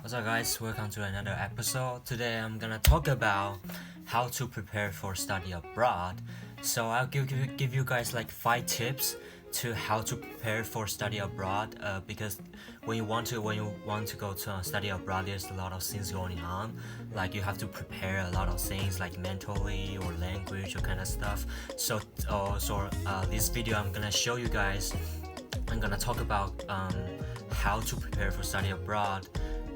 What's up, guys? Welcome to another episode. Today I'm gonna talk about how to prepare for study abroad. So I'll give you guys like 5 tips to how to prepare for study abroad. Because when you want to go to study abroad, there's a lot of things going on. Like you have to prepare a lot of things like mentally or language or kind of stuff. So this video I'm gonna show you guys. I'm gonna talk about how to prepare for study abroad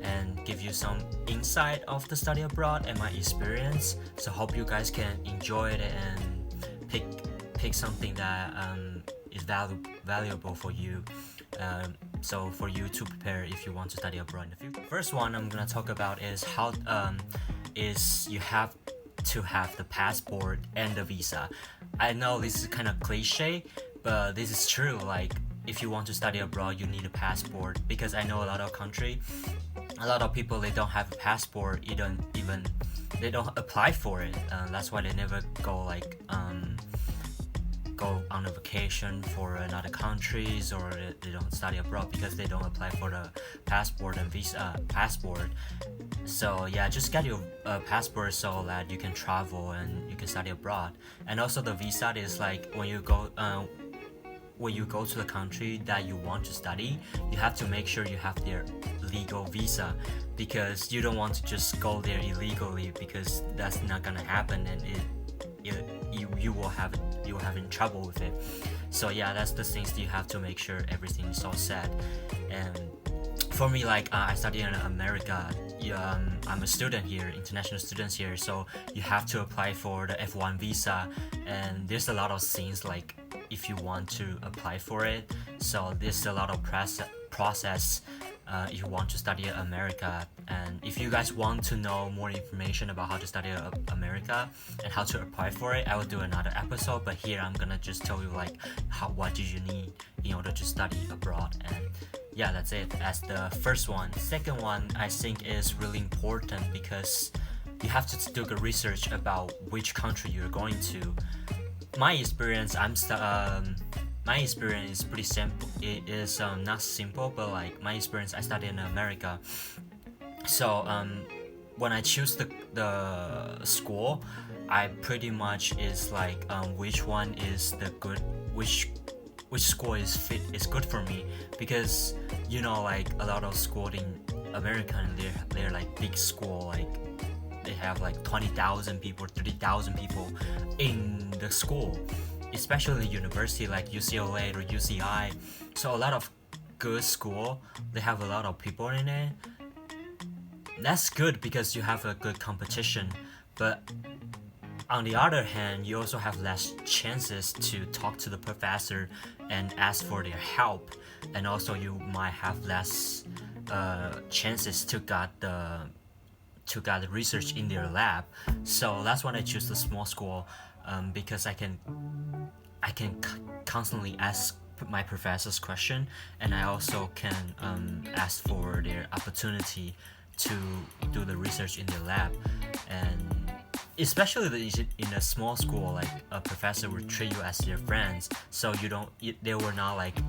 and give you some insight of the study abroad and my experience. So hope you guys can enjoy it and pick something that is valuable for you. So for you to prepare if you want to study abroad in the future. First one I'm gonna talk about is how is you have to have the passport and the visa. I know this is kind of cliche, but this is true. Like if you want to study abroad, you need a passport because I know a lot of people they don't have a passport. They don't apply for it. That's why they never go on a vacation for another countries, or they don't study abroad because they don't apply for the passport and visa passport. So yeah, just get your passport so that you can travel and you can study abroad. And also the visa is like when you go to the country that you want to study, you have to make sure you have their legal visa, because you don't want to just go there illegally, because that's not gonna happen, and you will have in trouble with it. So yeah, that's the things that you have to make sure everything is all set. And for me, like I study in America. I'm a student here, international students here, so you have to apply for the F1 visa, and there's a lot of things like if you want to apply for it. So there's a lot of process if you want to study America. And if you guys want to know more information about how to study America and how to apply for it, I will do another episode. But here I'm gonna just tell you like what do you need in order to study abroad. And yeah, that's it as the first one. Second one I think is really important because you have to do the research about which country you're going to. My experience is pretty simple. It is not simple, but like my experience, I studied in America. So when I choose the school, I pretty much is like which one is the good, which school is good for me, because like a lot of school in America, they're like big school, like they have like 20,000 people, 30,000 people in the school, especially university like UCLA or UCI. So a lot of good school, they have a lot of people in it. That's good because you have a good competition, but on the other hand, you also have less chances to talk to the professor and ask for their help, and also you might have less chances to get the research in their lab. So that's why I choose the small school, because I can constantly ask my professors question, and I also can ask for their opportunity to do the research in their lab. And especially in a small school, like a professor will treat you as their friends, so they were not like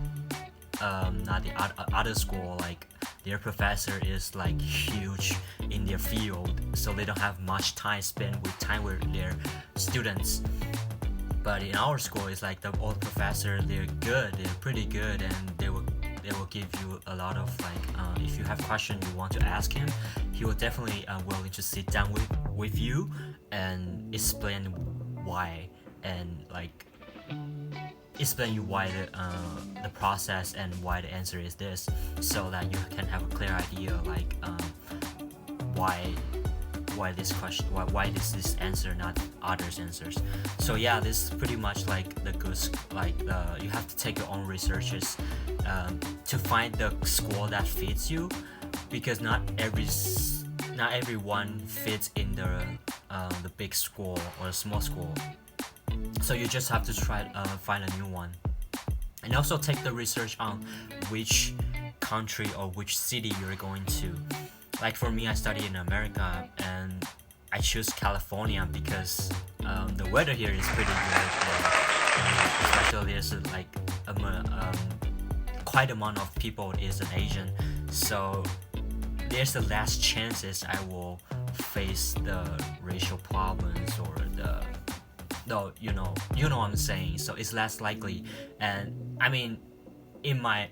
not the other school, like their professor is like huge in their field, so they don't have much time spent with their students. But in our school, it's like the old professor, they're pretty good, and they will give you a lot of like if you have questions you want to ask him, he will definitely willing to sit down with you and explain why, and like explain you why the process and why the answer is this, so that you can have a clear idea like why this question, why this answer, not others answers. So yeah, this is pretty much like the good, like you have to take your own researches to find the school that fits you, because not everyone fits in the big school or a small school. So you just have to try find a new one, and also take the research on which country or which city you're going to. Like for me, I study in America, and I choose California because the weather here is pretty good, and especially there's like quite amount of people is an Asian, so there's the less chances I will face the racial problems or the no, you know what I'm saying. So it's less likely, and I mean, in my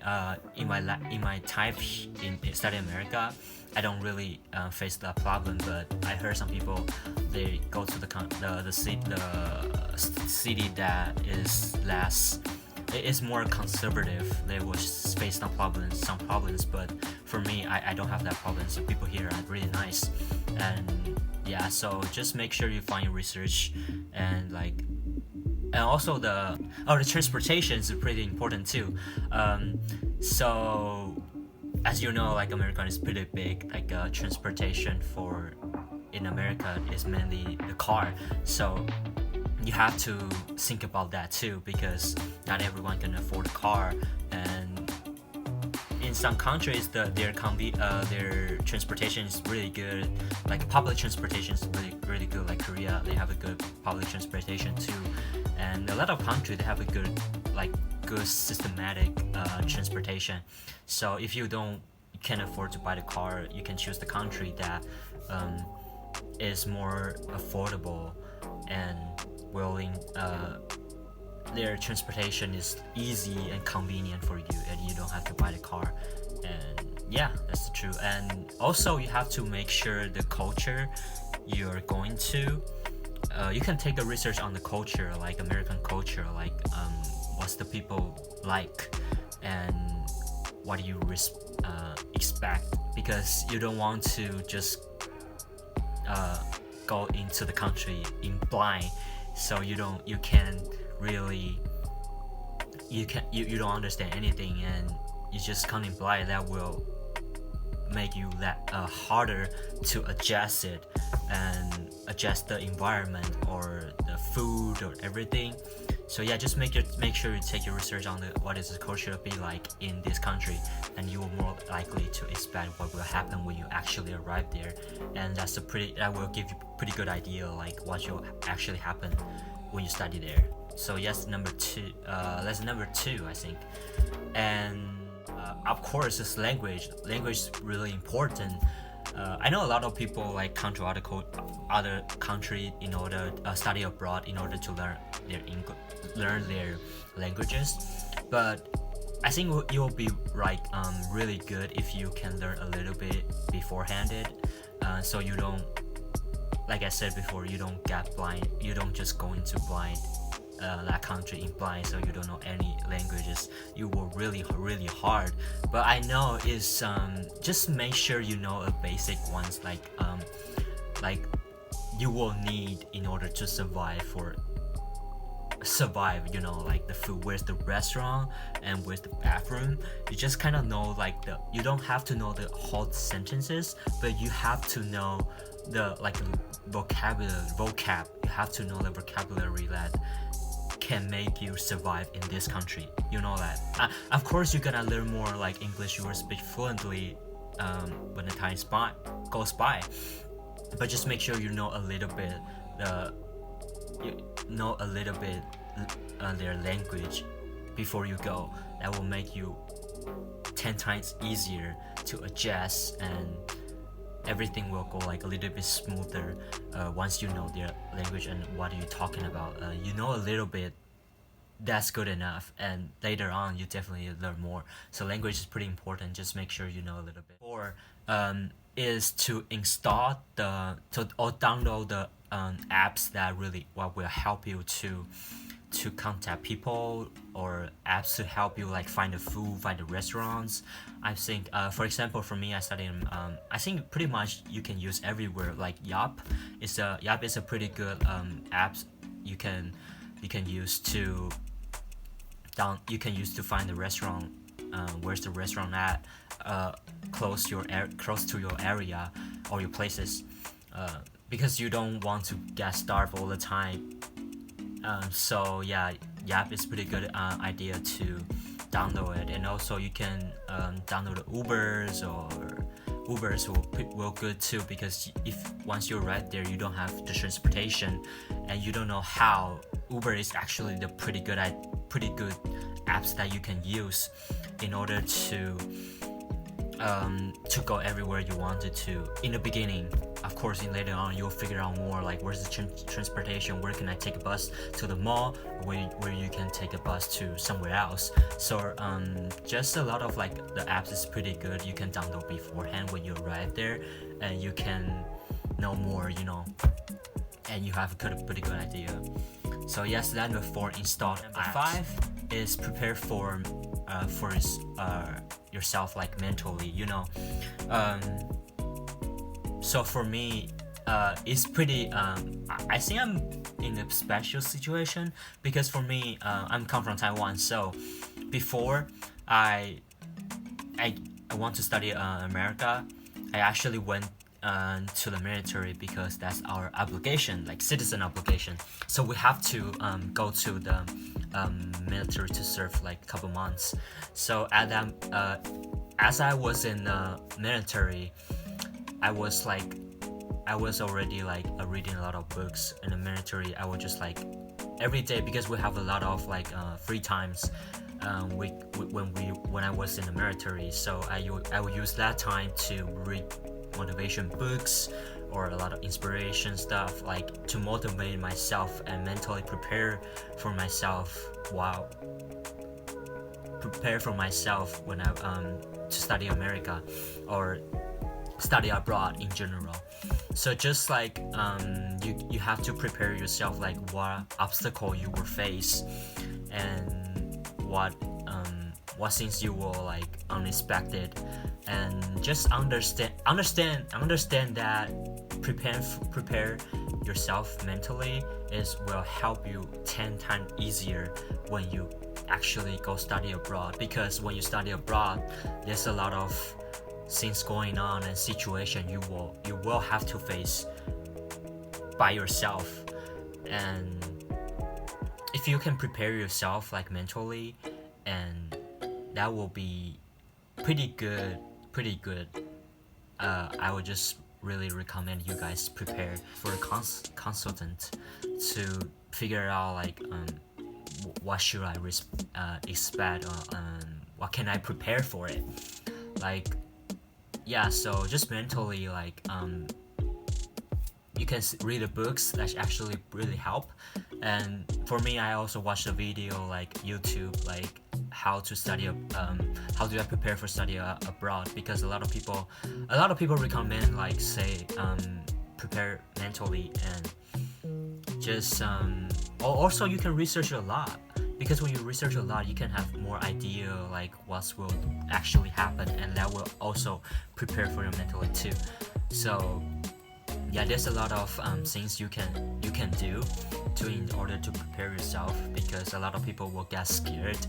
time in studying America, I don't really face that problem. But I heard some people they go to the city that is less. It is more conservative. They will face some problems. But for me, I don't have that problem. So people here are really nice, and yeah. So just make sure you find your research and like and also the transportation is pretty important too. So as you know, like America is pretty big. Like transportation for in America is mainly the car. So you have to think about that too because not everyone can afford a car, and in some countries their transportation is really good. Like public transportation is really good. Like Korea, they have a good public transportation too, and a lot of countries they have a good systematic transportation. So if you can't afford to buy the car, you can choose the country that is more affordable and willing. Their transportation is easy and convenient for you, and you don't have to buy the car. And yeah, that's true. And also you have to make sure the culture you're going to. You can take a research on the culture, like American culture, like what's the people like, and what do you expect, because you don't want to just go into the country in blind, so you can't really you don't understand anything, and you just come in blind. That will make you harder to adjust it and adjust the environment or the food or everything. So yeah, just make sure you take your research on what is the culture be like in this country, and you are more likely to expect what will happen when you actually arrive there, and that will give you pretty good idea like what will actually happen when you study there. So yes, number two. That's number two, I think. And of course, it's language. Language is really important. I know a lot of people like come to other country in order study abroad in order to learn their languages, but I think you'll be really good if you can learn a little bit beforehand, so you don't, like I said before, you don't get blind. You don't just go into blind that country in blind, so you don't know any languages. You will really hard. But I know is just make sure you know a basic ones like you will need in order to survive, like the food, where's the restaurant and where's the bathroom. You just kind of know you don't have to know the whole sentences, but you have to know the vocab. You have to know the vocabulary that can make you survive in this country. You know that. Of course, you're gonna learn more like English. You will speak fluently when the time goes by. But just make sure you know a little bit their language before you go. That will make you 10 times easier to adjust, and everything will go like a little bit smoother once you know their language and what are you talking about. You know a little bit, that's good enough, and later on you definitely learn more. So language is pretty important. Just make sure you know a little bit. Or is to install or download the apps that really will help you to contact people, or apps to help you like find the food, find the restaurants. I think for example, for me, I study I think pretty much you can use everywhere. Like Yelp is a pretty good app you can use to find the restaurant, where's the restaurant at, close to your area or your places, because you don't want to get starved all the time. So yeah, Yelp is pretty good idea to download it. And also you can download Ubers, or Ubers will good too, because if once you're right there, you don't have the transportation and you don't know how. Uber is actually the pretty good apps that you can use in order to to go everywhere you wanted to in the beginning. Of course, in later on you'll figure out more like where's the transportation, where can I take a bus to the mall, where you can take a bus to somewhere else. So just a lot of like the apps is pretty good. You can download beforehand when you arrive there, and you can know more, and you have a pretty good idea. So yes, that number 4, install. Number 5 is prepare for yourself, like mentally, so for me, it's pretty I think I'm in a special situation, because for me, I'm come from Taiwan. So before I want to study America, I actually went to the military, because that's our obligation, like citizen obligation. So we have to go to the military to serve like a couple months. So at that, as I was in the military, I was already like reading a lot of books in the military. I was just like every day, because we have a lot of like free times when I was in the military. So I would use that time to read motivation books or a lot of inspiration stuff, like to motivate myself and mentally prepare for myself when I to study America or study abroad in general. So just like you have to prepare yourself, like what obstacle you will face and what things you will like unexpected, and just understand that prepare yourself mentally will help you 10 times easier when you actually go study abroad. Because when you study abroad, there's a lot of things going on and situation you will have to face by yourself. And if you can prepare yourself like mentally, and that will be pretty good. I would just really recommend you guys prepare for a consultant to figure out like what should I expect, or what can I prepare for it. Like, yeah, so just mentally, like you can read the books that actually really help. And for me, I also watched a video like YouTube, like how to study how do I prepare for study abroad, because a lot of people recommend like say prepare mentally, and just also you can research a lot, because when you research a lot you can have more idea like what will actually happen, and that will also prepare for your mentally too. So yeah, there's a lot of things you can do in order to prepare yourself, because a lot of people will get scared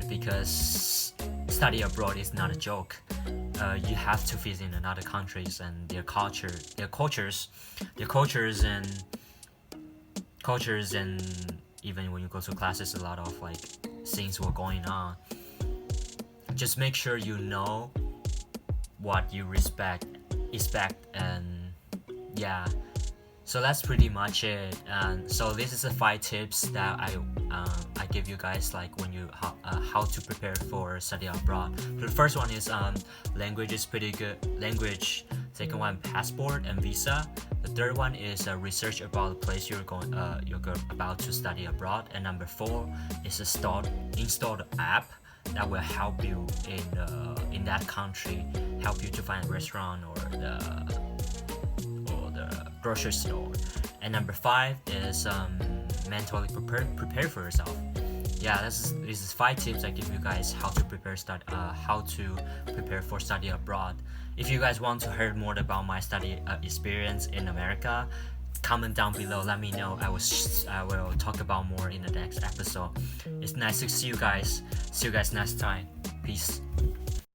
because study abroad is not a joke. You have to visit in other countries and their cultures, and even when you go to classes, a lot of like things were going on. Just make sure you know what you expect, and yeah. So that's pretty much it. And so this is the 5 tips that I give you guys, like when you how to prepare for study abroad. The first one is language is pretty good. Language. Second one, passport and visa. The third one is research about the place you're about to study abroad. And number 4 is install the app that will help you in that country, help you to find a restaurant or the grocery store. And number 5 is mentally prepare for yourself. Yeah, this is 5 tips I give you guys how to prepare for study abroad. If you guys want to hear more about my study experience in America, comment down below, let me know. I will talk about more in the next episode. It's nice to see you guys. See you guys next time. Peace.